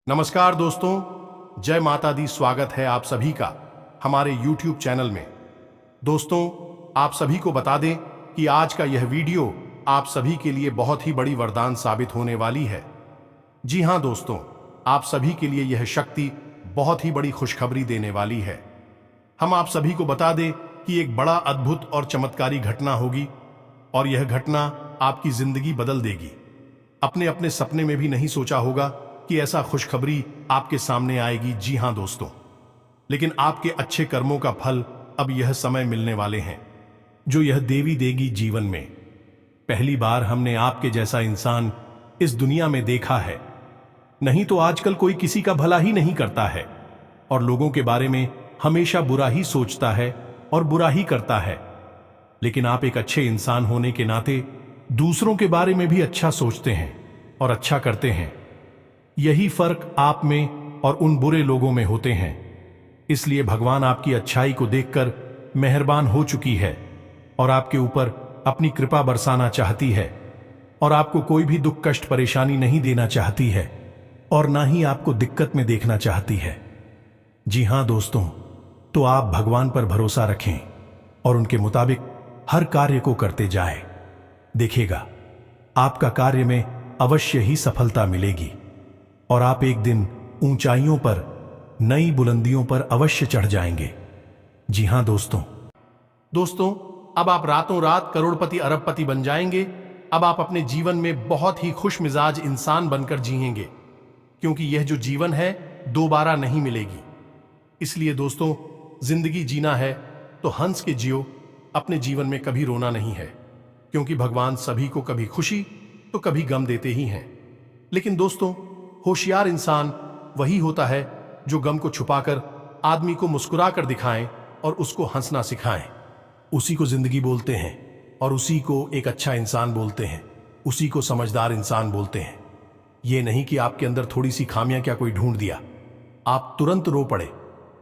नमस्कार दोस्तों, जय माता दी। स्वागत है आप सभी का हमारे YouTube चैनल में। दोस्तों, आप सभी को बता दें कि आज का यह वीडियो आप सभी के लिए बहुत ही बड़ी वरदान साबित होने वाली है। जी हां दोस्तों, आप सभी के लिए यह शक्ति बहुत ही बड़ी खुशखबरी देने वाली है। हम आप सभी को बता दें कि एक बड़ा अद्भुत और चमत्कारी घटना होगी और यह घटना आपकी जिंदगी बदल देगी। अपने अपने सपने में भी नहीं सोचा होगा कि ऐसा खुशखबरी आपके सामने आएगी। जी हां दोस्तों, लेकिन आपके अच्छे कर्मों का फल अब यह समय मिलने वाले हैं जो यह देवी देगी जीवन में। पहली बार हमने आपके जैसा इंसान इस दुनिया में देखा है। नहीं तो आजकल कोई किसी का भला ही नहीं करता है और लोगों के बारे में हमेशा बुरा ही सोचता है और बुरा ही करता है। लेकिन आप एक अच्छे इंसान होने के नाते दूसरों के बारे में भी अच्छा सोचते हैं और अच्छा करते हैं। यही फर्क आप में और उन बुरे लोगों में होते हैं। इसलिए भगवान आपकी अच्छाई को देखकर मेहरबान हो चुकी है और आपके ऊपर अपनी कृपा बरसाना चाहती है और आपको कोई भी दुख कष्ट परेशानी नहीं देना चाहती है और ना ही आपको दिक्कत में देखना चाहती है। जी हां दोस्तों, तो आप भगवान पर भरोसा रखें और उनके मुताबिक हर कार्य को करते जाएं। देखिएगा, आपका कार्य में अवश्य ही सफलता मिलेगी और आप एक दिन ऊंचाइयों पर, नई बुलंदियों पर अवश्य चढ़ जाएंगे। जी हां दोस्तों, अब आप रातों रात करोड़पति अरबपति बन जाएंगे। अब आप अपने जीवन में बहुत ही खुश मिजाज इंसान बनकर जिएंगे, क्योंकि यह जो जीवन है दोबारा नहीं मिलेगी। इसलिए दोस्तों, जिंदगी जीना है तो हंस के जियो। अपने जीवन में कभी रोना नहीं है, क्योंकि भगवान सभी को कभी खुशी तो कभी गम देते ही हैं। लेकिन दोस्तों, होशियार इंसान वही होता है जो गम को छुपाकर आदमी को मुस्कुराकर दिखाएं और उसको हंसना सिखाएं। उसी को जिंदगी बोलते हैं और उसी को एक अच्छा इंसान बोलते हैं, उसी को समझदार इंसान बोलते हैं। ये नहीं कि आपके अंदर थोड़ी सी खामियां क्या कोई ढूंढ दिया, आप तुरंत रो पड़े।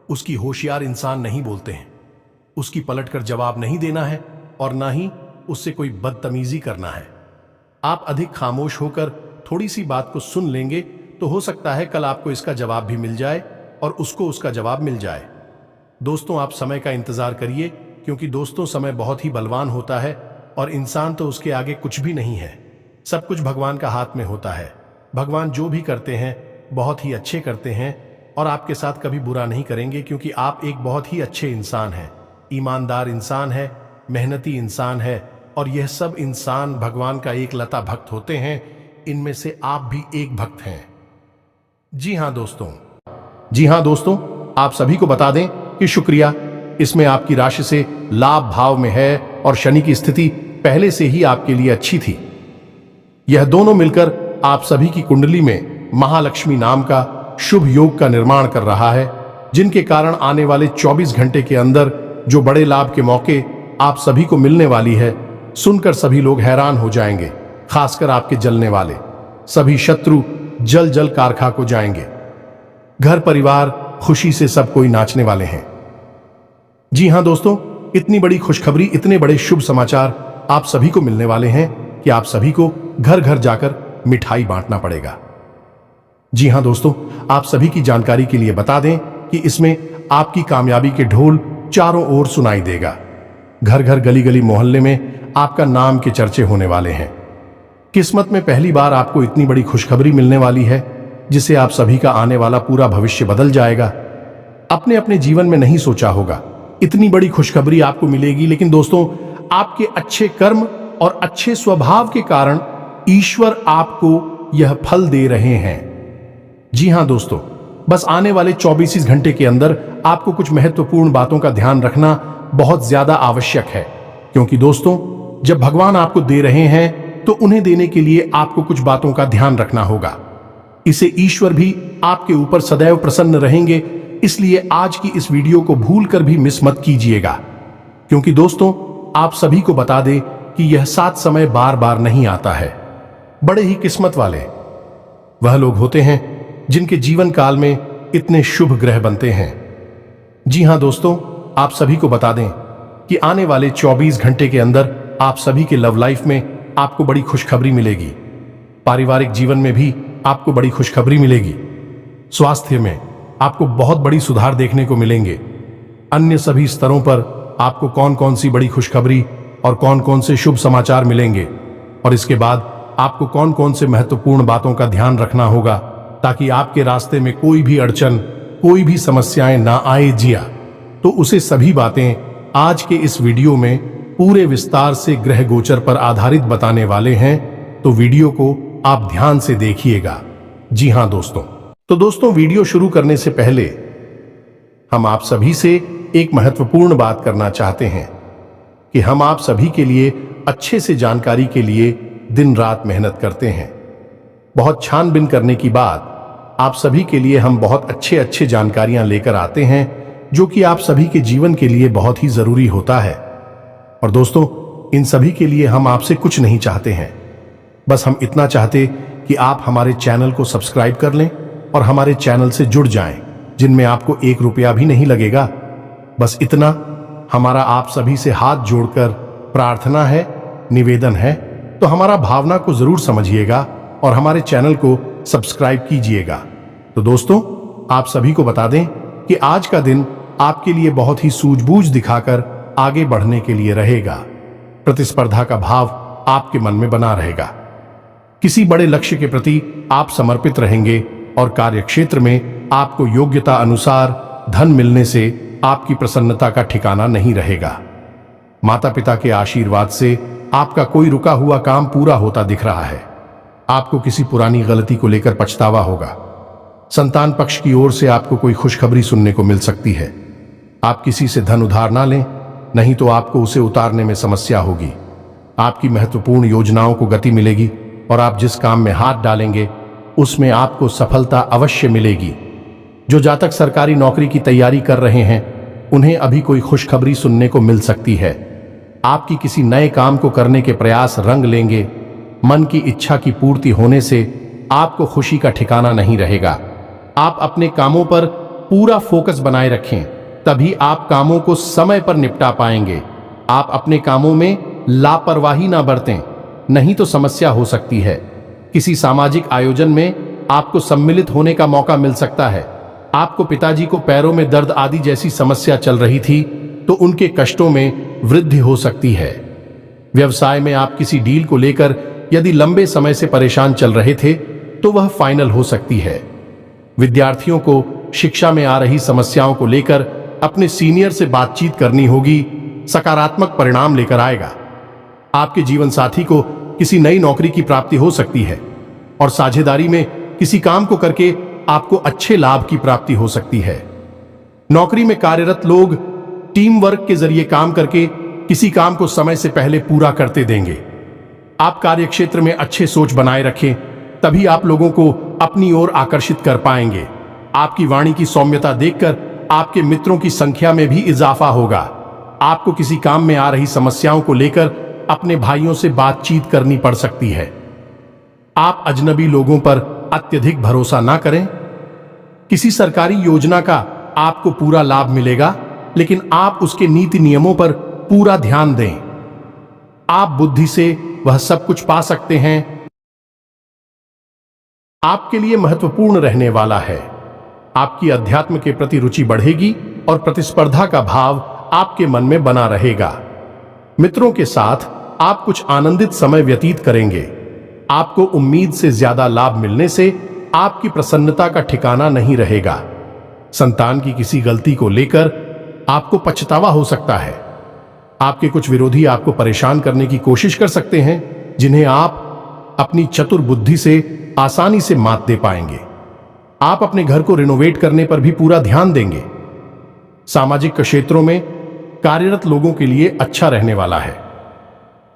उसकी होशियार इंसान नहीं बोलते हैं। उसकी पलटकर जवाब नहीं देना है और ना ही उससे कोई बदतमीजी करना है। आप अधिक खामोश होकर थोड़ी सी बात को सुन लेंगे तो हो सकता है कल आपको इसका जवाब भी मिल जाए और उसको उसका जवाब मिल जाए। दोस्तों, आप समय का इंतजार करिए, क्योंकि दोस्तों समय बहुत ही बलवान होता है और इंसान तो उसके आगे कुछ भी नहीं है। सब कुछ भगवान का हाथ में होता है। भगवान जो भी करते हैं बहुत ही अच्छे करते हैं और आपके साथ कभी बुरा नहीं करेंगे, क्योंकि आप एक बहुत ही अच्छे इंसान हैं, ईमानदार इंसान है, मेहनती इंसान है और यह सब इंसान भगवान का एक लता भक्त होते हैं। इनमें से आप भी एक भक्त हैं। जी हां दोस्तों, आप सभी को बता दें कि शुक्रिया, इसमें आपकी राशि से लाभ भाव में है और शनि की स्थिति पहले से ही आपके लिए अच्छी थी। यह दोनों मिलकर आप सभी की कुंडली में महालक्ष्मी नाम का शुभ योग का निर्माण कर रहा है, जिनके कारण आने वाले 24 घंटे के अंदर जो बड़े लाभ के मौके आप सभी को मिलने वाली है, सुनकर सभी लोग हैरान हो जाएंगे। खासकर आपके जलने वाले सभी शत्रु जल जल कार खा को जाएंगे। घर परिवार खुशी से सब कोई नाचने वाले हैं। जी हां दोस्तों, इतनी बड़ी खुशखबरी, इतने बड़े शुभ समाचार आप सभी को मिलने वाले हैं कि आप सभी को घर घर जाकर मिठाई बांटना पड़ेगा। जी हां दोस्तों, आप सभी की जानकारी के लिए बता दें कि इसमें आपकी कामयाबी के ढोल चारों ओर सुनाई देगा। घर घर गली गली मोहल्ले में आपका नाम के चर्चे होने वाले हैं। किस्मत में पहली बार आपको इतनी बड़ी खुशखबरी मिलने वाली है, जिससे आप सभी का आने वाला पूरा भविष्य बदल जाएगा। अपने अपने जीवन में नहीं सोचा होगा इतनी बड़ी खुशखबरी आपको मिलेगी, लेकिन दोस्तों, आपके अच्छे कर्म और अच्छे स्वभाव के कारण ईश्वर आपको यह फल दे रहे हैं। जी हां दोस्तों, बस आने वाले 24 घंटे के अंदर आपको कुछ महत्वपूर्ण बातों का ध्यान रखना बहुत ज्यादा आवश्यक है, क्योंकि दोस्तों, जब भगवान आपको दे रहे हैं तो उन्हें देने के लिए आपको कुछ बातों का ध्यान रखना होगा। इसे ईश्वर भी आपके ऊपर सदैव प्रसन्न रहेंगे। इसलिए आज की इस वीडियो को भूलकर भी मिस मत कीजिएगा, क्योंकि दोस्तों, आप सभी को बता दें कि यह सात समय बार बार नहीं आता है। बड़े ही किस्मत वाले वह लोग होते हैं जिनके जीवन काल में इतने शुभ ग्रह बनते हैं। जी हां दोस्तों, आप सभी को बता दें कि आने वाले 24 घंटे के अंदर आप सभी के लव लाइफ में आपको बड़ी खुशखबरी मिलेगी। पारिवारिक जीवन में भी आपको बड़ी खुशखबरी मिलेगी। स्वास्थ्य में आपको बहुत बड़ी सुधार देखने को मिलेंगे। अन्य सभी स्तरों पर आपको कौन कौन सी बड़ी खुशखबरी और कौन कौन से शुभ समाचार मिलेंगे, और इसके बाद आपको कौन कौन से महत्वपूर्ण बातों का ध्यान रखना होगा ताकि आपके रास्ते में कोई भी अड़चन, कोई भी समस्याएं ना आए जिया। तो उसे सभी बातें आज के इस वीडियो में पूरे विस्तार से ग्रह गोचर पर आधारित बताने वाले हैं, तो वीडियो को आप ध्यान से देखिएगा। जी हां दोस्तों, तो दोस्तों वीडियो शुरू करने से पहले हम आप सभी से एक महत्वपूर्ण बात करना चाहते हैं कि हम आप सभी के लिए अच्छे से जानकारी के लिए दिन रात मेहनत करते हैं। बहुत छानबीन करने की बाद आप सभी के लिए हम बहुत अच्छे जानकारियां लेकर आते हैं, जो कि आप सभी के जीवन के लिए बहुत ही जरूरी होता है। और दोस्तों, इन सभी के लिए हम आपसे कुछ नहीं चाहते हैं, बस हम इतना चाहते कि आप हमारे चैनल को सब्सक्राइब कर लें और हमारे चैनल से जुड़ जाएं, जिनमें आपको 1 रुपया भी नहीं लगेगा। बस इतना हमारा आप सभी से हाथ जोड़कर प्रार्थना है, निवेदन है। तो हमारा भावना को जरूर समझिएगा और हमारे चैनल को सब्सक्राइब कीजिएगा। तो दोस्तों, आप सभी को बता दें कि आज का दिन आपके लिए बहुत ही सूझबूझ दिखाकर आगे बढ़ने के लिए रहेगा। प्रतिस्पर्धा का भाव आपके मन में बना रहेगा। किसी बड़े लक्ष्य के प्रति आप समर्पित रहेंगे और कार्यक्षेत्र में आपको योग्यता अनुसार धन मिलने से आपकी प्रसन्नता का ठिकाना नहीं रहेगा। माता पिता के आशीर्वाद से आपका कोई रुका हुआ काम पूरा होता दिख रहा है। आपको किसी पुरानी गलती को लेकर पछतावा होगा। संतान पक्ष की ओर से आपको कोई खुशखबरी सुनने को मिल सकती है। आप किसी से धन उधार ना लें, नहीं तो आपको उसे उतारने में समस्या होगी। आपकी महत्वपूर्ण योजनाओं को गति मिलेगी और आप जिस काम में हाथ डालेंगे उसमें आपको सफलता अवश्य मिलेगी। जो जातक सरकारी नौकरी की तैयारी कर रहे हैं, उन्हें अभी कोई खुशखबरी सुनने को मिल सकती है। आपकी किसी नए काम को करने के प्रयास रंग लेंगे। मन की इच्छा की पूर्ति होने से आपको खुशी का ठिकाना नहीं रहेगा। आप अपने कामों पर पूरा फोकस बनाए रखें, तभी आप कामों को समय पर निपटा पाएंगे। आप अपने कामों में लापरवाही ना बरतें, नहीं तो समस्या हो सकती है। किसी सामाजिक आयोजन में आपको सम्मिलित होने का मौका मिल सकता है। आपको पिताजी को पैरों में दर्द आदि जैसी समस्या चल रही थी, तो उनके कष्टों में वृद्धि हो सकती है। व्यवसाय में आप किसी डील को लेकर यदि लंबे समय से परेशान चल रहे थे, तो वह फाइनल हो सकती है। विद्यार्थियों को शिक्षा में आ रही समस्याओं को लेकर अपने सीनियर से बातचीत करनी होगी, सकारात्मक परिणाम लेकर आएगा। आपके जीवन साथी को किसी नई नौकरी की प्राप्ति हो सकती है और साझेदारी में किसी काम को करके आपको अच्छे लाभ की प्राप्ति हो सकती है। नौकरी में कार्यरत लोग टीम वर्क के जरिए काम करके किसी काम को समय से पहले पूरा करते देंगे। आप कार्यक्षेत्र में अच्छे सोच बनाए रखें, तभी आप लोगों को अपनी ओर आकर्षित कर पाएंगे। आपकी वाणी की सौम्यता देखकर आपके मित्रों की संख्या में भी इजाफा होगा। आपको किसी काम में आ रही समस्याओं को लेकर अपने भाइयों से बातचीत करनी पड़ सकती है। आप अजनबी लोगों पर अत्यधिक भरोसा ना करें। किसी सरकारी योजना का आपको पूरा लाभ मिलेगा, लेकिन आप उसके नीति नियमों पर पूरा ध्यान दें। आप बुद्धि से वह सब कुछ पा सकते हैं। आपके लिए महत्वपूर्ण रहने वाला है। आपकी अध्यात्म के प्रति रुचि बढ़ेगी और प्रतिस्पर्धा का भाव आपके मन में बना रहेगा। मित्रों के साथ आप कुछ आनंदित समय व्यतीत करेंगे। आपको उम्मीद से ज्यादा लाभ मिलने से आपकी प्रसन्नता का ठिकाना नहीं रहेगा। संतान की किसी गलती को लेकर आपको पछतावा हो सकता है। आपके कुछ विरोधी आपको परेशान करने की कोशिश कर सकते हैं, जिन्हें आप अपनी चतुर बुद्धि से आसानी से मात दे पाएंगे। आप अपने घर को रिनोवेट करने पर भी पूरा ध्यान देंगे। सामाजिक क्षेत्रों में कार्यरत लोगों के लिए अच्छा रहने वाला है।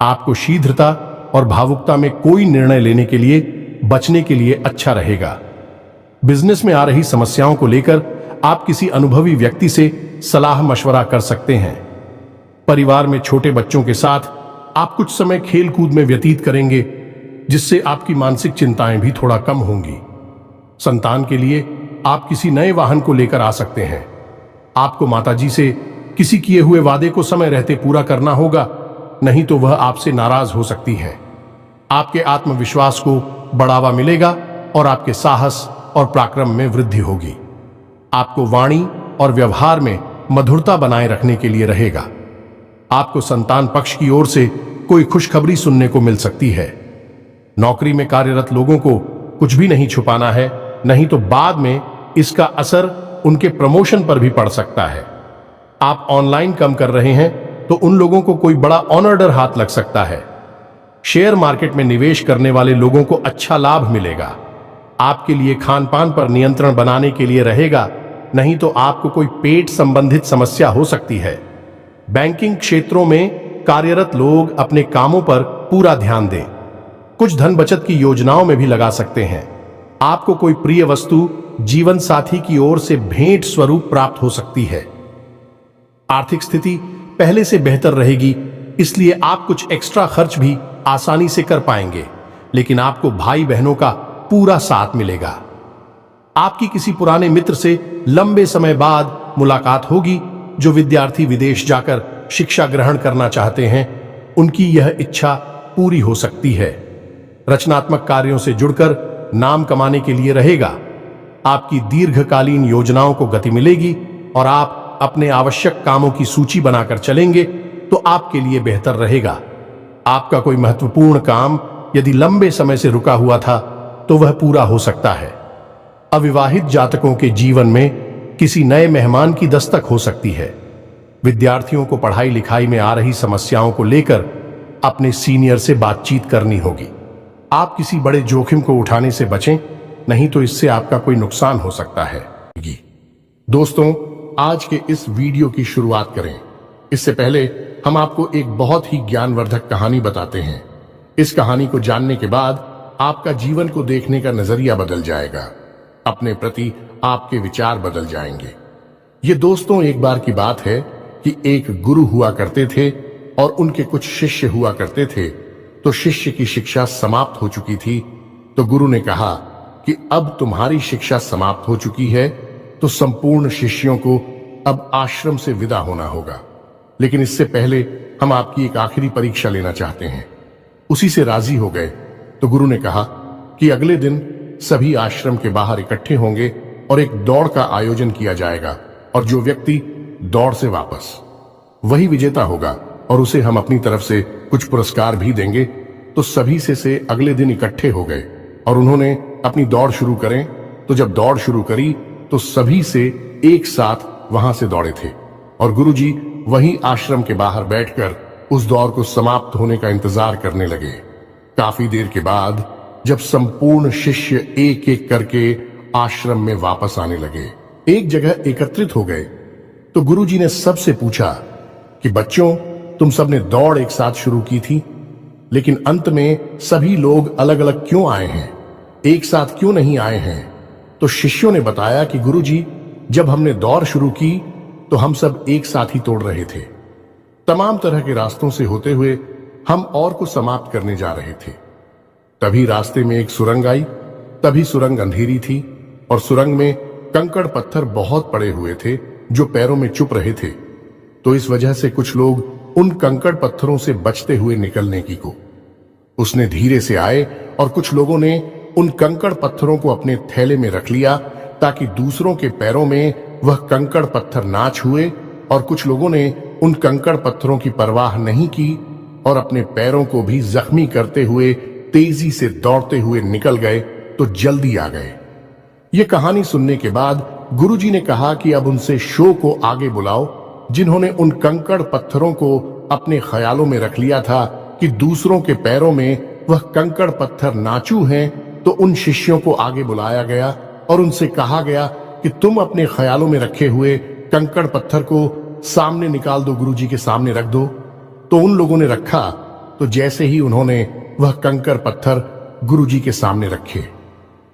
आपको शीघ्रता और भावुकता में कोई निर्णय लेने के लिए बचने के लिए अच्छा रहेगा। बिजनेस में आ रही समस्याओं को लेकर आप किसी अनुभवी व्यक्ति से सलाह मशवरा कर सकते हैं। परिवार में छोटे बच्चों के साथ आप कुछ समय खेल कूद में व्यतीत करेंगे, जिससे आपकी मानसिक चिंताएं भी थोड़ा कम होंगी। संतान के लिए आप किसी नए वाहन को लेकर आ सकते हैं। आपको माताजी से किसी किए हुए वादे को समय रहते पूरा करना होगा, नहीं तो वह आपसे नाराज हो सकती है। आपके आत्मविश्वास को बढ़ावा मिलेगा और आपके साहस और पराक्रम में वृद्धि होगी। आपको वाणी और व्यवहार में मधुरता बनाए रखने के लिए रहेगा। आपको संतान पक्ष की ओर से कोई खुशखबरी सुनने को मिल सकती है। नौकरी में कार्यरत लोगों को कुछ भी नहीं छुपाना है, नहीं तो बाद में इसका असर उनके प्रमोशन पर भी पड़ सकता है। आप ऑनलाइन काम कर रहे हैं तो उन लोगों को कोई बड़ा ऑर्डर हाथ लग सकता है। शेयर मार्केट में निवेश करने वाले लोगों को अच्छा लाभ मिलेगा। आपके लिए खान पान पर नियंत्रण बनाने के लिए रहेगा, नहीं तो आपको कोई पेट संबंधित समस्या हो सकती है। बैंकिंग क्षेत्रों में कार्यरत लोग अपने कामों पर पूरा ध्यान दें। कुछ धन बचत की योजनाओं में भी लगा सकते हैं। आपको कोई प्रिय वस्तु जीवन साथी की ओर से भेंट स्वरूप प्राप्त हो सकती है। आर्थिक स्थिति पहले से बेहतर रहेगी, इसलिए आप कुछ एक्स्ट्रा खर्च भी आसानी से कर पाएंगे, लेकिन आपको भाई बहनों का पूरा साथ मिलेगा। आपकी किसी पुराने मित्र से लंबे समय बाद मुलाकात होगी। जो विद्यार्थी विदेश जाकर शिक्षा ग्रहण करना चाहते हैं, उनकी यह इच्छा पूरी हो सकती है। रचनात्मक कार्यों से जुड़कर नाम कमाने के लिए रहेगा। आपकी दीर्घकालीन योजनाओं को गति मिलेगी और आप अपने आवश्यक कामों की सूची बनाकर चलेंगे तो आपके लिए बेहतर रहेगा। आपका कोई महत्वपूर्ण काम यदि लंबे समय से रुका हुआ था तो वह पूरा हो सकता है। अविवाहित जातकों के जीवन में किसी नए मेहमान की दस्तक हो सकती है। विद्यार्थियों को पढ़ाई लिखाई में आ रही समस्याओं को लेकर अपने सीनियर से बातचीत करनी होगी। आप किसी बड़े जोखिम को उठाने से बचें, नहीं तो इससे आपका कोई नुकसान हो सकता है। दोस्तों, आज के इस वीडियो की शुरुआत करें। इससे पहले हम आपको एक बहुत ही ज्ञानवर्धक कहानी बताते हैं। इस कहानी को जानने के बाद आपका जीवन को देखने का नजरिया बदल जाएगा। अपने प्रति आपके विचार बदल जाएंगे। ये दोस्तों, एक बार की बात है कि एक गुरु हुआ करते थे और उनके कुछ शिष्य हुआ करते थे। तो शिष्य की शिक्षा समाप्त हो चुकी थी, तो गुरु ने कहा कि अब तुम्हारी शिक्षा समाप्त हो चुकी है, तो संपूर्ण शिष्यों को अब आश्रम से विदा होना होगा। लेकिन इससे पहले हम आपकी एक आखिरी परीक्षा लेना चाहते हैं। उसी से राजी हो गए। तो गुरु ने कहा कि अगले दिन सभी आश्रम के बाहर इकट्ठे होंगे और एक दौड़ का आयोजन किया जाएगा, और जो व्यक्ति दौड़ से वापस, वही विजेता होगा और उसे हम अपनी तरफ से कुछ पुरस्कार भी देंगे। तो सभी से अगले दिन इकट्ठे हो गए और उन्होंने अपनी दौड़ शुरू करें। तो जब दौड़ शुरू करी तो सभी से एक साथ वहां से दौड़े थे और गुरुजी वहीं आश्रम के बाहर बैठकर उस दौड़ को समाप्त होने का इंतजार करने लगे। काफी देर के बाद जब संपूर्ण शिष्य एक एक करके आश्रम में वापस आने लगे, एक जगह एकत्रित हो गए, तो गुरुजी ने सबसे पूछा कि बच्चों, तुम सबने दौड़ एक साथ शुरू की थी, लेकिन अंत में सभी लोग अलग अलग क्यों आए हैं, एक साथ क्यों नहीं आए हैं? तो शिष्यों ने बताया कि गुरुजी, जब हमने दौड़ शुरू की तो हम सब एक साथ ही तोड़ रहे थे। तमाम तरह के रास्तों से होते हुए हम और को समाप्त करने जा रहे थे। तभी रास्ते में एक सुरंग आई। तभी सुरंग अंधेरी थी और सुरंग में कंकड़ पत्थर बहुत पड़े हुए थे जो पैरों में चुप रहे थे। तो इस वजह से कुछ लोग उन कंकड़ पत्थरों से बचते हुए निकलने की को उसने धीरे से आए और कुछ लोगों ने उन कंकड़ पत्थरों को अपने थैले में रख लिया ताकि दूसरों के पैरों में वह कंकड़ पत्थर ना छुए, और कुछ लोगों ने उन कंकड़ पत्थरों की परवाह नहीं की और अपने पैरों को भी जख्मी करते हुए तेजी से दौड़ते हुए निकल गए। तो जल्दी आ गए। ये कहानी सुनने के बाद गुरुजी ने कहा कि अब उनसे शो को आगे बुलाओ, जिन्होंने उन कंकड़ पत्थरों को अपने ख्यालों में रख लिया था कि दूसरों के पैरों में वह कंकड़ पत्थर नाचू हैं। तो उन शिष्यों को आगे बुलाया गया और उनसे कहा गया कि तुम अपने ख्यालों में रखे हुए कंकड़ पत्थर को सामने निकाल दो, गुरुजी के सामने रख दो। तो उन लोगों ने रखा। तो जैसे ही उन्होंने वह कंकड़ पत्थर गुरुजी के सामने रखे,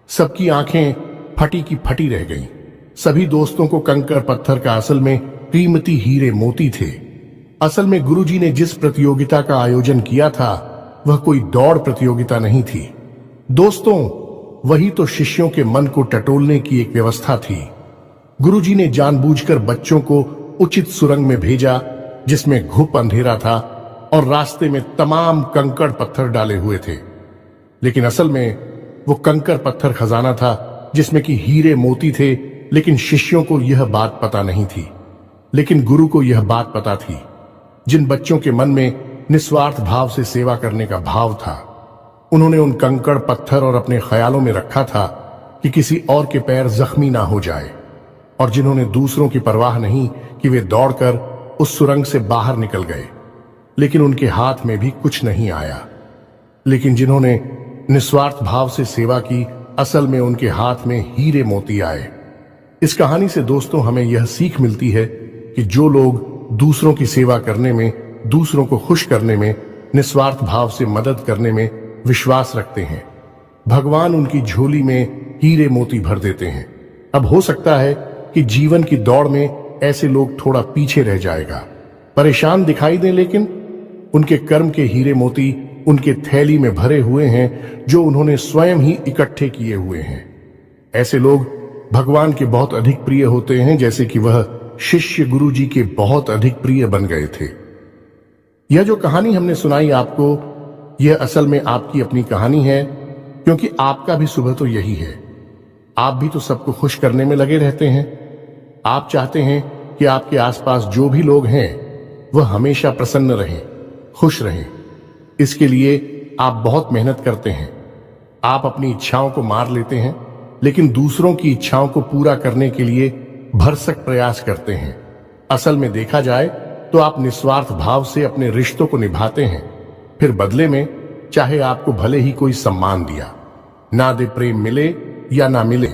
सबकी आंखें फटी की फटी रह गईं। सभी दोस्तों को कंकड़ पत्थर का असल में कीमती हीरे मोती थे। असल में गुरुजी ने जिस प्रतियोगिता का आयोजन किया था वह कोई दौड़ प्रतियोगिता नहीं थी दोस्तों, वही तो शिष्यों के मन को टटोलने की एक व्यवस्था थी। गुरुजी ने जानबूझकर बच्चों को उचित सुरंग में भेजा जिसमें घुप अंधेरा था और रास्ते में तमाम कंकड़ पत्थर डाले हुए थे, लेकिन असल में वो कंकड़ पत्थर खजाना था जिसमें कि हीरे मोती थे, लेकिन शिष्यों को यह बात पता नहीं थी। लेकिन गुरु को यह बात पता थी। जिन बच्चों के मन में निस्वार्थ भाव से सेवा करने का भाव था, उन्होंने उन कंकड़ पत्थर और अपने ख्यालों में रखा था कि किसी और के पैर जख्मी ना हो जाए, और जिन्होंने दूसरों की परवाह नहीं कि वे दौड़कर उस सुरंग से बाहर निकल गए, लेकिन उनके हाथ में भी कुछ नहीं आया। लेकिन जिन्होंने निस्वार्थ भाव से सेवा की, असल में उनके हाथ में हीरे मोती आए। इस कहानी से दोस्तों हमें यह सीख मिलती है कि जो लोग दूसरों की सेवा करने में, दूसरों को खुश करने में, निस्वार्थ भाव से मदद करने में विश्वास रखते हैं, भगवान उनकी झोली में हीरे मोती भर देते हैं। अब हो सकता है कि जीवन की दौड़ में ऐसे लोग थोड़ा पीछे रह जाएगा, परेशान दिखाई दें, लेकिन उनके कर्म के हीरे मोती उनके थैली में भरे हुए हैं, जो उन्होंने स्वयं ही इकट्ठे किए हुए हैं। ऐसे लोग भगवान के बहुत अधिक प्रिय होते हैं, जैसे कि वह शिष्य गुरु जी के बहुत अधिक प्रिय बन गए थे। यह जो कहानी हमने सुनाई आपको, यह असल में आपकी अपनी कहानी है, क्योंकि आपका भी सुबह तो यही है। आप भी तो सबको खुश करने में लगे रहते हैं। आप चाहते हैं कि आपके आसपास जो भी लोग हैं वह हमेशा प्रसन्न रहें, खुश रहें। इसके लिए आप बहुत मेहनत करते हैं। आप अपनी इच्छाओं को मार लेते हैं, लेकिन दूसरों की इच्छाओं को पूरा करने के लिए भरसक प्रयास करते हैं। असल में देखा जाए तो आप निस्वार्थ भाव से अपने रिश्तों को निभाते हैं, फिर बदले में चाहे आपको भले ही कोई सम्मान दिया ना दे, प्रेम मिले या ना मिले,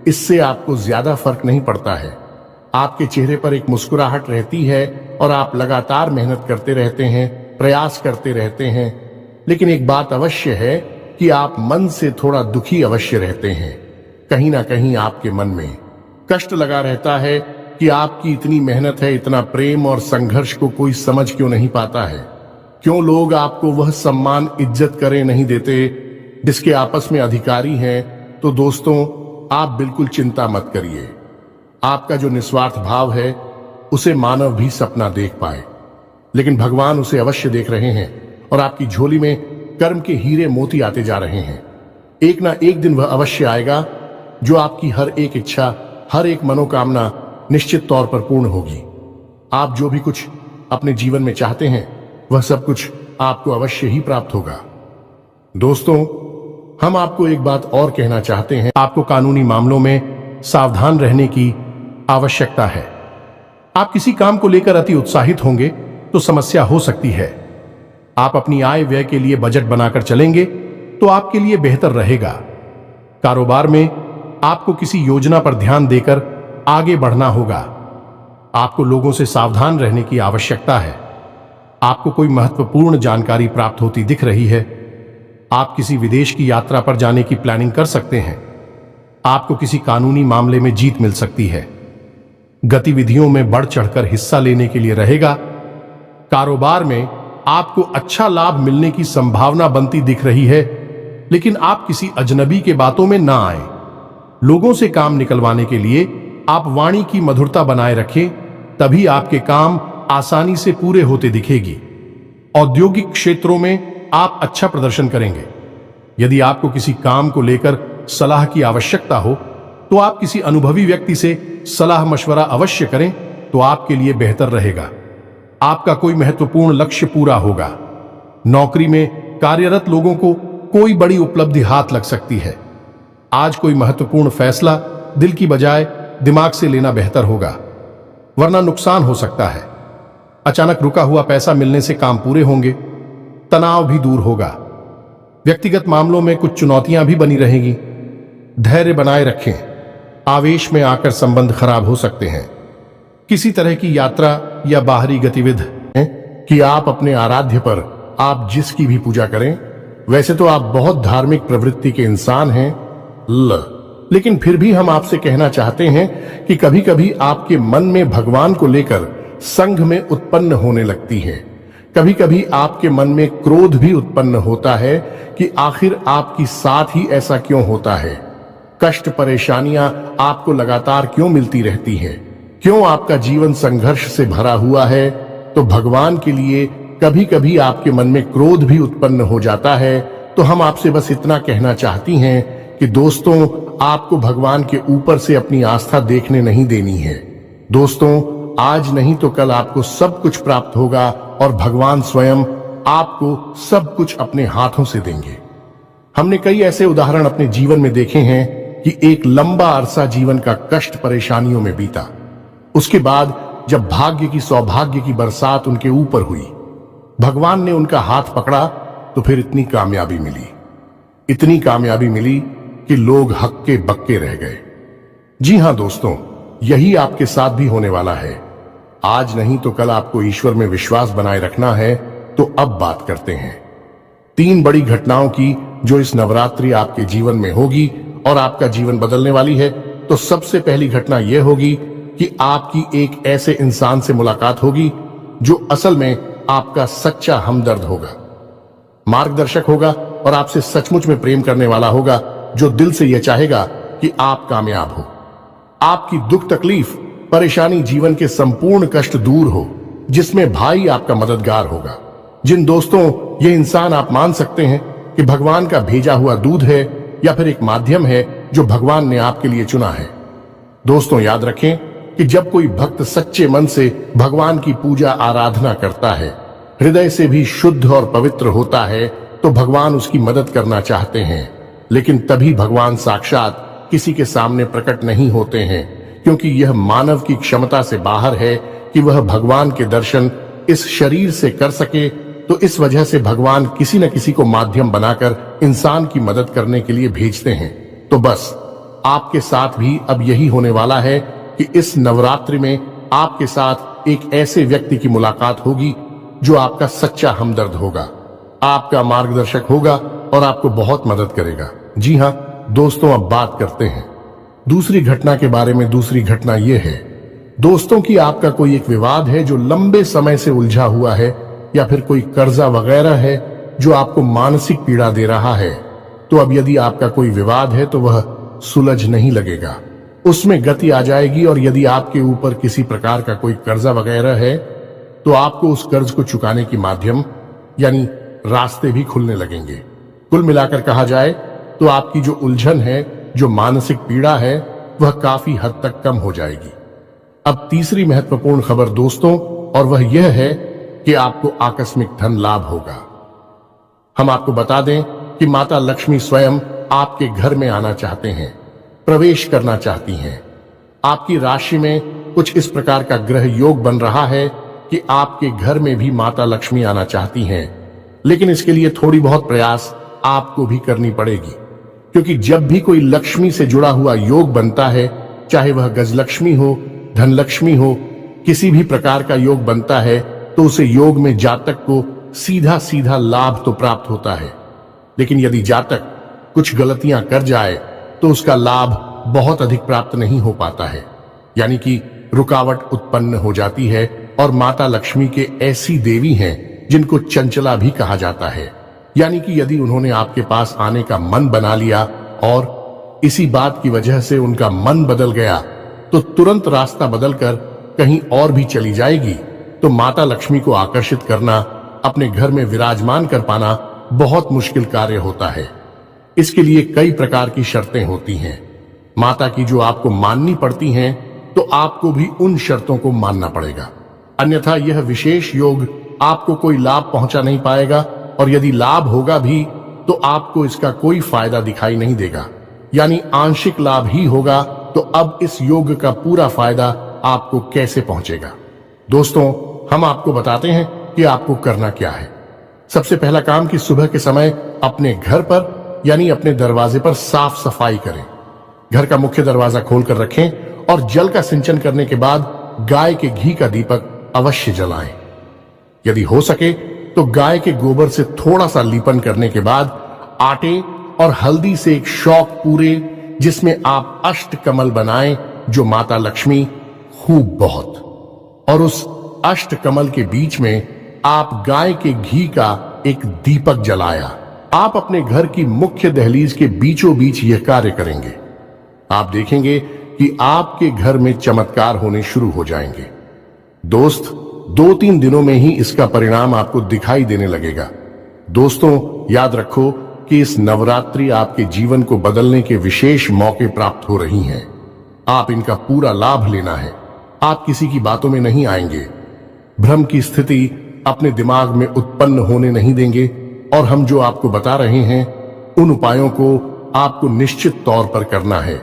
इससे आपको ज्यादा फर्क नहीं पड़ता है। आपके चेहरे पर एक मुस्कुराहट रहती है और आप लगातार मेहनत करते रहते हैं, प्रयास करते रहते हैं। लेकिन एक बात अवश्य है कि आप मन से थोड़ा दुखी अवश्य रहते हैं। कहीं ना कहीं आपके मन में कष्ट लगा रहता है कि आपकी इतनी मेहनत है, इतना प्रेम और संघर्ष को कोई समझ क्यों नहीं पाता है। क्यों लोग आपको वह सम्मान, इज्जत करें नहीं देते जिसके आपस में अधिकारी हैं। तो दोस्तों, आप बिल्कुल चिंता मत करिए। आपका जो निस्वार्थ भाव है उसे मानव भी सपना देख पाए, लेकिन भगवान उसे अवश्य देख रहे हैं और आपकी झोली में कर्म के हीरे मोती आते जा रहे हैं। एक ना एक दिन वह अवश्य आएगा जो आपकी हर एक इच्छा, हर एक मनोकामना निश्चित तौर पर पूर्ण होगी। आप जो भी कुछ अपने जीवन में चाहते हैं वह सब कुछ आपको अवश्य ही प्राप्त होगा। दोस्तों, हम आपको एक बात और कहना चाहते हैं। आपको कानूनी मामलों में सावधान रहने की आवश्यकता है। आप किसी काम को लेकर अति उत्साहित होंगे तो समस्या हो सकती है। आप अपनी आय व्यय के लिए बजट बनाकर चलेंगे तो आपके लिए बेहतर रहेगा। कारोबार में आपको किसी योजना पर ध्यान देकर आगे बढ़ना होगा। आपको लोगों से सावधान रहने की आवश्यकता है। आपको कोई महत्वपूर्ण जानकारी प्राप्त होती दिख रही है। आप किसी विदेश की यात्रा पर जाने की प्लानिंग कर सकते हैं। आपको किसी कानूनी मामले में जीत मिल सकती है। गतिविधियों में बढ़ चढ़कर हिस्सा लेने के लिए रहेगा। कारोबार में आपको अच्छा लाभ मिलने की संभावना बनती दिख रही है, लेकिन आप किसी अजनबी के बातों में ना आए। लोगों से काम निकलवाने के लिए आप वाणी की मधुरता बनाए रखें, तभी आपके काम आसानी से पूरे होते दिखेगी। औद्योगिक क्षेत्रों में आप अच्छा प्रदर्शन करेंगे। यदि आपको किसी काम को लेकर सलाह की आवश्यकता हो तो आप किसी अनुभवी व्यक्ति से सलाह मशवरा अवश्य करें, तो आपके लिए बेहतर रहेगा। आपका कोई महत्वपूर्ण लक्ष्य पूरा होगा। नौकरी में कार्यरत लोगों को कोई बड़ी उपलब्धि हाथ लग सकती है। आज कोई महत्वपूर्ण फैसला दिल की बजाय दिमाग से लेना बेहतर होगा, वरना नुकसान हो सकता है। अचानक रुका हुआ पैसा मिलने से काम पूरे होंगे, तनाव भी दूर होगा। व्यक्तिगत मामलों में कुछ चुनौतियां भी बनी रहेंगी। धैर्य बनाए रखें। आवेश में आकर संबंध खराब हो सकते हैं। किसी तरह की यात्रा या बाहरी गतिविधि कि आप अपने आराध्य पर आप जिसकी भी पूजा करें। वैसे तो आप बहुत धार्मिक प्रवृत्ति के इंसान हैं, लेकिन फिर भी हम आपसे कहना चाहते हैं कि कभी कभी आपके मन में भगवान को लेकर संघ में उत्पन्न होने लगती है। कभी कभी आपके मन में क्रोध भी उत्पन्न होता है कि आखिर आपकी साथ ही ऐसा क्यों होता है। कष्ट, परेशानियां आपको लगातार क्यों मिलती रहती हैं? क्यों आपका जीवन संघर्ष से भरा हुआ है? तो भगवान के लिए कभी कभी आपके मन में क्रोध भी उत्पन्न हो जाता है। तो हम आपसे बस इतना कहना चाहती हैं कि दोस्तों, आपको भगवान के ऊपर से अपनी आस्था देखने नहीं देनी है। दोस्तों, आज नहीं तो कल आपको सब कुछ प्राप्त होगा और भगवान स्वयं आपको सब कुछ अपने हाथों से देंगे। हमने कई ऐसे उदाहरण अपने जीवन में देखे हैं कि एक लंबा अरसा जीवन का कष्ट परेशानियों में बीता। उसके बाद जब भाग्य की सौभाग्य की बरसात उनके ऊपर हुई, भगवान ने उनका हाथ पकड़ा तो फिर इतनी कामयाबी मिली कि लोग हक्के बक्के रह गए। जी हां दोस्तों, यही आपके साथ भी होने वाला है। आज नहीं तो कल आपको ईश्वर में विश्वास बनाए रखना है। तो अब बात करते हैं 3 बड़ी घटनाओं की जो इस नवरात्रि आपके जीवन में होगी और आपका जीवन बदलने वाली है। तो सबसे पहली घटना यह होगी कि आपकी एक ऐसे इंसान से मुलाकात होगी जो असल में आपका सच्चा हमदर्द होगा, मार्गदर्शक होगा और आपसे सचमुच में प्रेम करने वाला होगा, जो दिल से यह चाहेगा कि आप कामयाब हो, आपकी दुख तकलीफ परेशानी जीवन के संपूर्ण कष्ट दूर हो, जिसमें भाई आपका मददगार होगा। जिन दोस्तों, ये इंसान आप मान सकते हैं कि भगवान का भेजा हुआ दूध है या फिर एक माध्यम है जो भगवान ने आपके लिए चुना है। दोस्तों, याद रखें कि जब कोई भक्त सच्चे मन से भगवान की पूजा आराधना करता है, हृदय से भी शुद्ध और पवित्र होता है, तो भगवान उसकी मदद करना चाहते हैं। लेकिन तभी भगवान साक्षात किसी के सामने प्रकट नहीं होते हैं, क्योंकि यह मानव की क्षमता से बाहर है कि वह भगवान के दर्शन इस शरीर से कर सके। तो इस वजह से भगवान किसी न किसी को माध्यम बनाकर इंसान की मदद करने के लिए भेजते हैं। तो बस आपके साथ भी अब यही होने वाला है कि इस नवरात्रि में आपके साथ एक ऐसे व्यक्ति की मुलाकात होगी जो आपका सच्चा हमदर्द होगा, आपका मार्गदर्शक होगा और आपको बहुत मदद करेगा। जी हां दोस्तों, अब बात करते हैं दूसरी घटना के बारे में। दूसरी घटना यह है दोस्तों कि आपका कोई एक विवाद है जो लंबे समय से उलझा हुआ है, या फिर कोई कर्जा वगैरह है जो आपको मानसिक पीड़ा दे रहा है। तो अब यदि आपका कोई विवाद है तो वह सुलझ नहीं लगेगा, उसमें गति आ जाएगी। और यदि आपके ऊपर किसी प्रकार का कोई कर्जा वगैरह है तो आपको उस कर्ज को चुकाने की माध्यम यानी रास्ते भी खुलने लगेंगे। कुल मिलाकर कहा जाए तो आपकी जो उलझन है, जो मानसिक पीड़ा है, वह काफी हद तक कम हो जाएगी। अब तीसरी महत्वपूर्ण खबर दोस्तों, और वह यह है कि आपको आकस्मिक धन लाभ होगा। हम आपको बता दें कि माता लक्ष्मी स्वयं आपके घर में आना चाहते हैं, प्रवेश करना चाहती हैं। आपकी राशि में कुछ इस प्रकार का ग्रह योग बन रहा है कि आपके घर में भी माता लक्ष्मी आना चाहती हैं। लेकिन इसके लिए थोड़ी बहुत प्रयास आपको भी करनी पड़ेगी, क्योंकि जब भी कोई लक्ष्मी से जुड़ा हुआ योग बनता है, चाहे वह गजलक्ष्मी हो, धनलक्ष्मी हो, किसी भी प्रकार का योग बनता है, तो उसे योग में जातक को सीधा सीधा लाभ तो प्राप्त होता है। लेकिन यदि जातक कुछ गलतियां कर जाए तो उसका लाभ बहुत अधिक प्राप्त नहीं हो पाता है, यानी कि रुकावट उत्पन्न हो जाती है। और माता लक्ष्मी के ऐसी देवी हैं जिनको चंचला भी कहा जाता है, यानी कि यदि उन्होंने आपके पास आने का मन बना लिया और इसी बात की वजह से उनका मन बदल गया, तो तुरंत रास्ता बदलकर कहीं और भी चली जाएगी। तो माता लक्ष्मी को आकर्षित करना, अपने घर में विराजमान कर पाना बहुत मुश्किल कार्य होता है। इसके लिए कई प्रकार की शर्तें होती हैं माता की, जो आपको माननी पड़ती हैं। तो आपको भी उन शर्तों को मानना पड़ेगा, अन्यथा यह विशेष योग आपको कोई लाभ पहुंचा नहीं पाएगा। और यदि लाभ होगा भी तो आपको इसका कोई फायदा दिखाई नहीं देगा, यानी आंशिक लाभ ही होगा। तो अब इस योग का पूरा फायदा आपको कैसे पहुंचेगा? दोस्तों, हम आपको बताते हैं कि आपको करना क्या है। सबसे पहला काम कि सुबह के समय अपने घर पर यानी अपने दरवाजे पर साफ सफाई करें। घर का मुख्य दरवाजा खोलकर रखें और जल का सिंचन करने के बाद गाय के घी का दीपक अवश्य जलाएं। यदि हो सके तो गाय के गोबर से थोड़ा सा लीपन करने के बाद आटे और हल्दी से एक शौक पूरे, जिसमें आप अष्ट कमल बनाएं, जो माता लक्ष्मी खूब बहुत, और उस अष्ट कमल के बीच में आप गाय के घी का एक दीपक जलाया। आप अपने घर की मुख्य दहलीज के बीचों बीच यह कार्य करेंगे। आप देखेंगे कि आपके घर में चमत्कार होने शुरू हो जाएंगे। दोस्त, 2-3 दिनों में ही इसका परिणाम आपको दिखाई देने लगेगा। दोस्तों, याद रखो कि इस नवरात्रि आपके जीवन को बदलने के विशेष मौके प्राप्त हो रही हैं। आप इनका पूरा लाभ लेना है। आप किसी की बातों में नहीं आएंगे, भ्रम की स्थिति अपने दिमाग में उत्पन्न होने नहीं देंगे, और हम जो आपको बता रहे हैं उन उपायों को आपको निश्चित तौर पर करना है।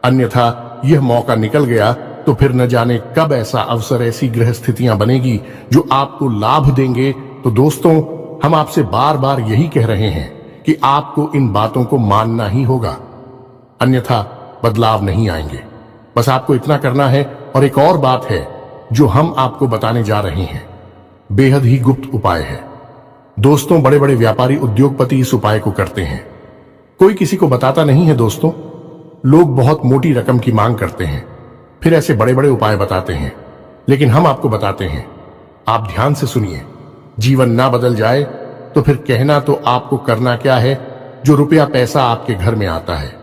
अन्यथा यह मौका निकल गया तो फिर न जाने कब ऐसा अवसर, ऐसी ग्रह स्थितियां बनेगी जो आपको लाभ देंगे। तो दोस्तों, हम आपसे बार बार यही कह रहे हैं कि आपको इन बातों को मानना ही होगा, अन्यथा बदलाव नहीं आएंगे। बस आपको इतना करना है। और एक और बात है जो हम आपको बताने जा रहे हैं, बेहद ही गुप्त उपाय है। दोस्तों, बड़े बड़े व्यापारी, उद्योगपति इस उपाय को करते हैं, कोई किसी को बताता नहीं है। दोस्तों, लोग बहुत मोटी रकम की मांग करते हैं, फिर ऐसे बड़े बड़े उपाय बताते हैं, लेकिन हम आपको बताते हैं। आप ध्यान से सुनिए। जीवन ना बदल जाए तो फिर कहना तो आपको करना क्या है। जो रुपया पैसा आपके घर में आता है,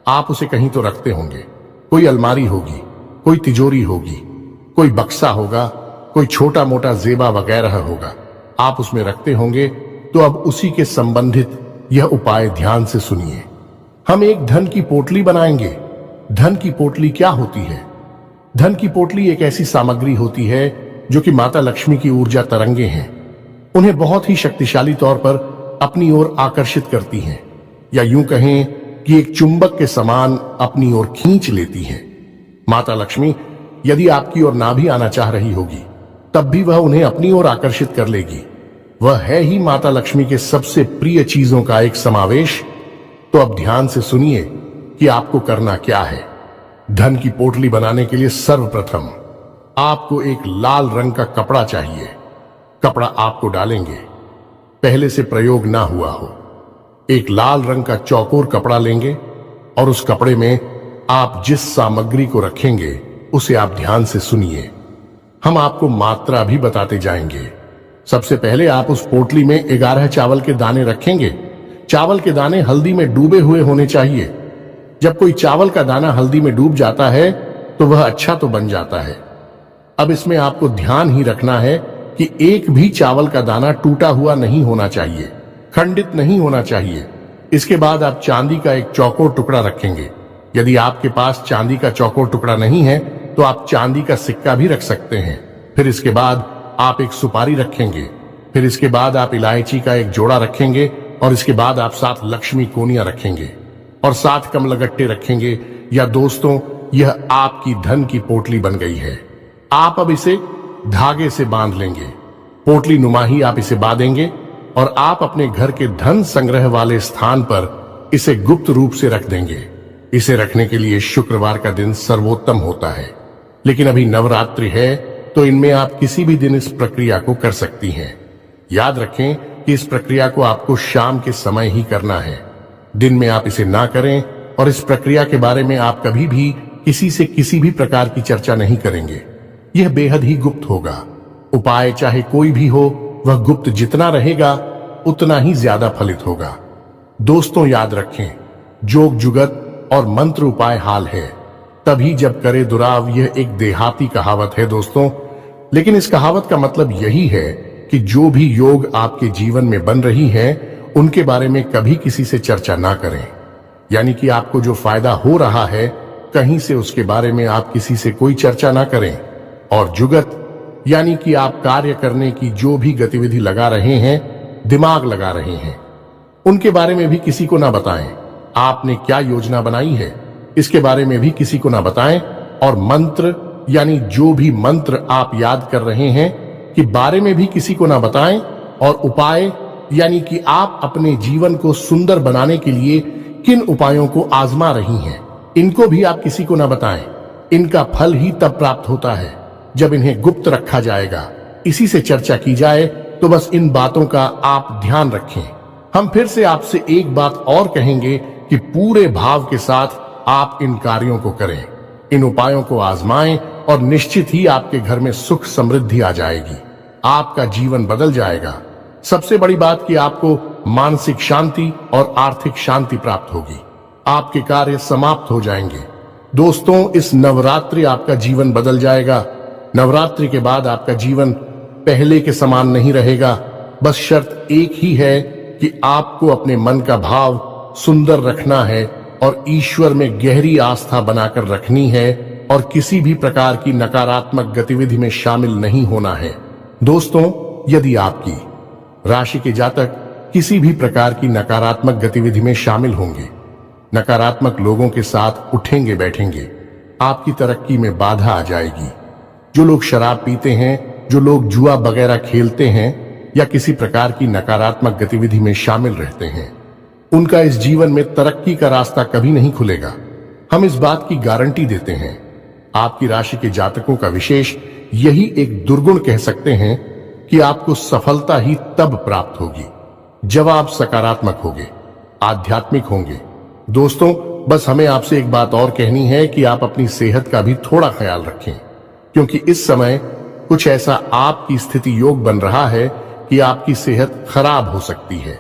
आप उसे कहीं तो रखते होंगे। कोई अलमारी होगी, कोई तिजोरी होगी, कोई बक्सा होगा, कोई छोटा मोटा जेबा वगैरह होगा, आप उसमें रखते होंगे। तो अब उसी के संबंधित यह उपाय ध्यान से सुनिए। हम एक धन की पोटली बनाएंगे। धन की पोटली क्या होती है? धन की पोटली एक ऐसी सामग्री होती है जो कि माता लक्ष्मी की ऊर्जा तरंगे हैं। उन्हें बहुत ही शक्तिशाली तौर पर अपनी ओर आकर्षित करती हैं, या यूं कहें कि एक चुंबक के समान अपनी ओर खींच लेती हैं। माता लक्ष्मी यदि आपकी ओर ना भी आना चाह रही होगी, तब भी वह उन्हें अपनी ओर आकर्षित कर लेगी। वह है ही माता लक्ष्मी के सबसे प्रिय चीजों का एक समावेश। तो अब ध्यान से सुनिए कि आपको करना क्या है। धन की पोटली बनाने के लिए सर्वप्रथम आपको एक लाल रंग का कपड़ा चाहिए। कपड़ा आपको डालेंगे, पहले से प्रयोग ना हुआ हो। एक लाल रंग का चौकोर कपड़ा लेंगे और उस कपड़े में आप जिस सामग्री को रखेंगे उसे आप ध्यान से सुनिए। हम आपको मात्रा भी बताते जाएंगे। सबसे पहले आप उस पोटली में 11 चावल के दाने रखेंगे। चावल के दाने हल्दी में डूबे हुए होने चाहिए। जब कोई चावल का दाना हल्दी में डूब जाता है तो वह अच्छा तो बन जाता है। अब इसमें आपको ध्यान ही रखना है कि एक भी चावल का दाना टूटा हुआ नहीं होना चाहिए, खंडित नहीं होना चाहिए। इसके बाद आप चांदी का एक चौकोर टुकड़ा रखेंगे। यदि आपके पास चांदी का चौकोर टुकड़ा नहीं है तो आप चांदी का सिक्का भी रख सकते हैं। फिर इसके बाद आप एक सुपारी रखेंगे। फिर इसके बाद आप इलायची का एक जोड़ा रखेंगे, और इसके बाद आप 7 लक्ष्मी कोनियां रखेंगे और 7 कमलगट्टे रखेंगे। या दोस्तों, यह आपकी धन की पोटली बन गई है। आप अब इसे धागे से बांध लेंगे। पोटली नुमा ही आप इसे बांधेंगे और आप अपने घर के धन संग्रह वाले स्थान पर इसे गुप्त रूप से रख देंगे। इसे रखने के लिए शुक्रवार का दिन सर्वोत्तम होता है, लेकिन अभी नवरात्रि है तो इनमें आप किसी भी दिन इस प्रक्रिया को कर सकती हैं। याद रखें कि इस प्रक्रिया को आपको शाम के समय ही करना है, दिन में आप इसे ना करें। और इस प्रक्रिया के बारे में आप कभी भी किसी से किसी भी प्रकार की चर्चा नहीं करेंगे। यह बेहद ही गुप्त होगा। उपाय चाहे कोई भी हो, वह गुप्त जितना रहेगा उतना ही ज्यादा फलित होगा। दोस्तों, याद रखें, जोग जुगत और मंत्र उपाय हाल है, तभी जब करे दुराव। यह एक देहाती कहावत है दोस्तों, लेकिन इस कहावत का मतलब यही है कि जो भी योग आपके जीवन में बन रही है उनके बारे में कभी किसी से चर्चा ना करें। यानी कि आपको जो फायदा हो रहा है कहीं से, उसके बारे में आप किसी से कोई चर्चा ना करें। और जुगत यानी कि आप कार्य करने की जो भी गतिविधि लगा रहे हैं, दिमाग लगा रहे हैं, उनके बारे में भी किसी को ना बताएं। आपने क्या योजना बनाई है इसके बारे में भी किसी को ना बताएं। और मंत्र यानी जो भी मंत्र आप याद कर रहे हैं कि बारे में भी किसी को ना बताएं। और उपाय यानी कि आप अपने जीवन को सुंदर बनाने के लिए किन उपायों को आजमा रही हैं, इनको भी आप किसी को ना बताएं। इनका फल ही तब प्राप्त होता है जब इन्हें गुप्त रखा जाएगा, इसी से चर्चा की जाए। तो बस इन बातों का आप ध्यान रखें। हम फिर से आपसे एक बात और कहेंगे कि पूरे भाव के साथ आप इन कार्यों को करें, इन उपायों को आजमाएं, और निश्चित ही आपके घर में सुख समृद्धि आ जाएगी। आपका जीवन बदल जाएगा। सबसे बड़ी बात कि आपको मानसिक शांति और आर्थिक शांति प्राप्त होगी। आपके कार्य समाप्त हो जाएंगे। दोस्तों, इस नवरात्रि आपका जीवन बदल जाएगा। नवरात्रि के बाद आपका जीवन पहले के समान नहीं रहेगा। बस शर्त एक ही है कि आपको अपने मन का भाव सुंदर रखना है और ईश्वर में गहरी आस्था बनाकर रखनी है और किसी भी प्रकार की नकारात्मक गतिविधि में शामिल नहीं होना है। दोस्तों, यदि आपकी राशि के जातक किसी भी प्रकार की नकारात्मक गतिविधि में शामिल होंगे, नकारात्मक लोगों के साथ उठेंगे बैठेंगे, आपकी तरक्की में बाधा आ जाएगी। जो लोग शराब पीते हैं, जो लोग जुआ वगैरह खेलते हैं या किसी प्रकार की नकारात्मक गतिविधि में शामिल रहते हैं, उनका इस जीवन में तरक्की का रास्ता कभी नहीं खुलेगा। हम इस बात की गारंटी देते हैं। आपकी राशि के जातकों का विशेष यही एक दुर्गुण कह सकते हैं कि आपको सफलता ही तब प्राप्त होगी जब आप सकारात्मक होंगे, आध्यात्मिक होंगे। दोस्तों, बस हमें आपसे एक बात और कहनी है कि आप अपनी सेहत का भी थोड़ा ख्याल रखें, क्योंकि इस समय कुछ ऐसा आपकी स्थिति योग बन रहा है कि आपकी सेहत खराब हो सकती है।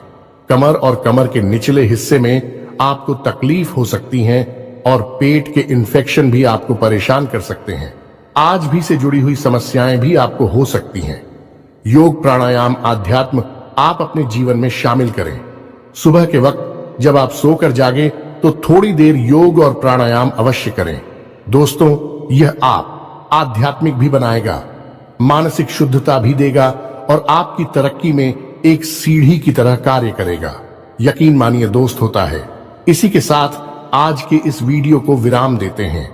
कमर और कमर के निचले हिस्से में आपको तकलीफ हो सकती है और पेट के इन्फेक्शन भी आपको परेशान कर सकते हैं। आज भी से जुड़ी हुई समस्याएं भी आपको हो सकती हैं। योग, प्राणायाम, आध्यात्म आप अपने जीवन में शामिल करें। सुबह के वक्त जब आप सोकर जागे तो थोड़ी देर योग और प्राणायाम अवश्य करें। दोस्तों, यह आप आध्यात्मिक भी बनाएगा, मानसिक शुद्धता भी देगा और आपकी तरक्की में एक सीढ़ी की तरह कार्य करेगा। यकीन मानिए दोस्त, होता है। इसी के साथ आज के इस वीडियो को विराम देते हैं।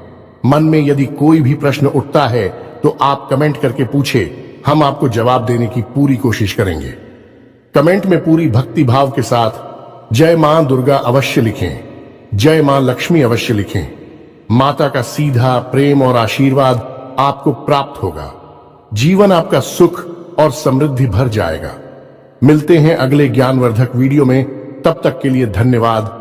मन में यदि कोई भी प्रश्न उठता है तो आप कमेंट करके पूछे, हम आपको जवाब देने की पूरी कोशिश करेंगे। कमेंट में पूरी भक्ति भाव के साथ जय मां दुर्गा अवश्य लिखें, जय मां लक्ष्मी अवश्य लिखें। माता का सीधा प्रेम और आशीर्वाद आपको प्राप्त होगा। जीवन आपका सुख और समृद्धि भर जाएगा। मिलते हैं अगले ज्ञानवर्धक वीडियो में। तब तक के लिए धन्यवाद।